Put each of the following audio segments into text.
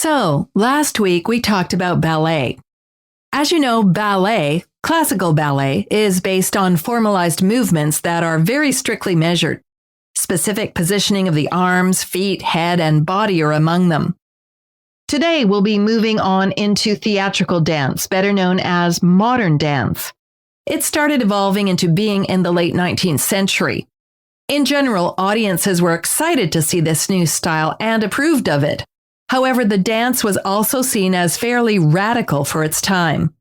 So, last week we talked about ballet. As you know, ballet, classical ballet, is based on formalized movements that are very strictly measured. Specific positioning of the arms, feet, head, and body are among them. Today we'll be moving on into theatrical dance, better known as modern dance. It started evolving into being in the late 19th century. In general, audiences were excited to see this new style and approved of it. However, the dance was also seen as fairly radical for its time.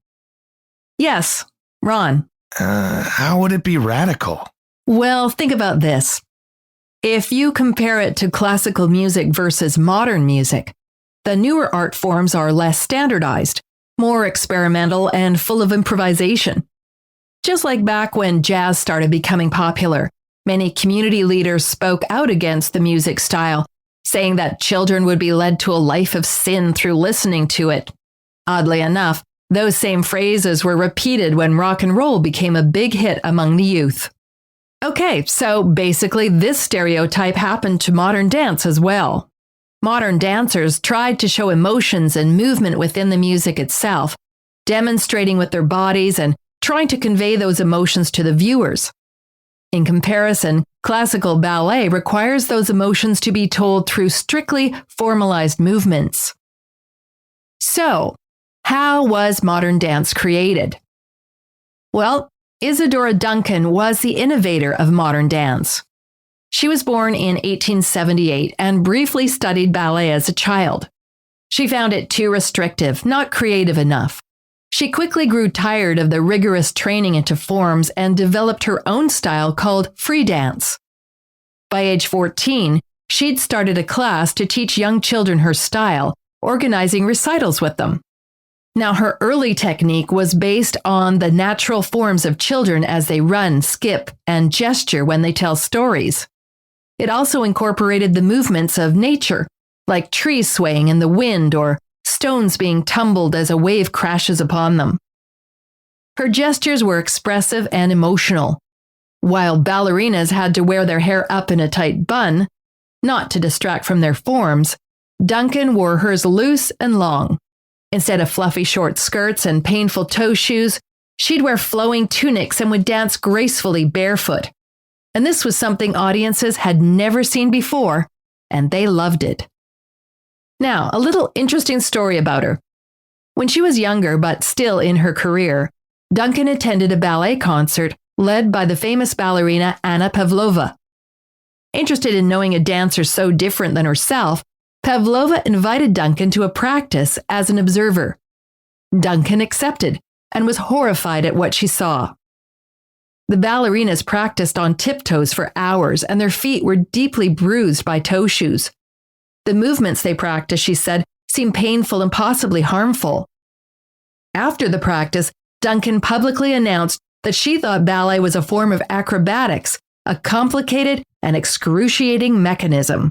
Yes, Ron. How would it be radical? Well, think about this. If you compare it to classical music versus modern music, the newer art forms are less standardized, more experimental, and full of improvisation. Just like back when jazz started becoming popular, many community leaders spoke out against the music style, saying that children would be led to a life of sin through listening to it. Oddly enough, those same phrases were repeated when rock and roll became a big hit among the youth. Okay, so basically this stereotype happened to modern dance as well. Modern dancers tried to show emotions and movement within the music itself, demonstrating with their bodies and trying to convey those emotions to the viewers. In comparison, classical ballet requires those emotions to be told through strictly formalized movements. So, how was modern dance created? Well, Isadora Duncan was the innovator of modern dance. She was born in 1878 and briefly studied ballet as a child. She found it too restrictive, not creative enough. She quickly grew tired of the rigorous training into forms and developed her own style called free dance. By age 14, she'd started a class to teach young children her style, organizing recitals with them. Now, her early technique was based on the natural forms of children as they run, skip, and gesture when they tell stories. It also incorporated the movements of nature, like trees swaying in the wind or stones being tumbled as a wave crashes upon them. Her gestures were expressive and emotional. While ballerinas had to wear their hair up in a tight bun, not to distract from their forms, Duncan wore hers loose and long. Instead of fluffy short skirts and painful toe shoes, she'd wear flowing tunics and would dance gracefully barefoot. And this was something audiences had never seen before, and they loved it. Now, a little interesting story about her. When she was younger but still in her career, Duncan attended a ballet concert led by the famous ballerina Anna Pavlova. Interested in knowing a dancer so different than herself, Pavlova invited Duncan to a practice as an observer. Duncan accepted and was horrified at what she saw. The ballerinas practiced on tiptoes for hours, and their feet were deeply bruised by toe shoes. The movements they practiced, she said, seemed painful and possibly harmful. After the practice, Duncan publicly announced that she thought ballet was a form of acrobatics, a complicated and excruciating mechanism.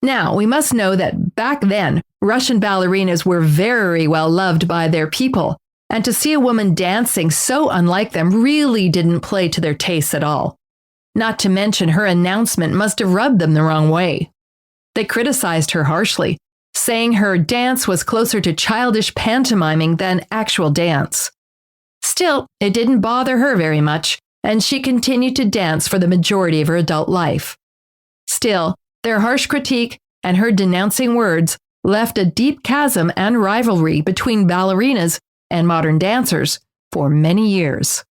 Now, we must know that back then, Russian ballerinas were very well loved by their people, and to see a woman dancing so unlike them really didn't play to their tastes at all. Not to mention her announcement must have rubbed them the wrong way. They criticized her harshly, saying her dance was closer to childish pantomiming than actual dance. Still, it didn't bother her very much, and she continued to dance for the majority of her adult life. Still, their harsh critique and her denouncing words left a deep chasm and rivalry between ballerinas and modern dancers for many years.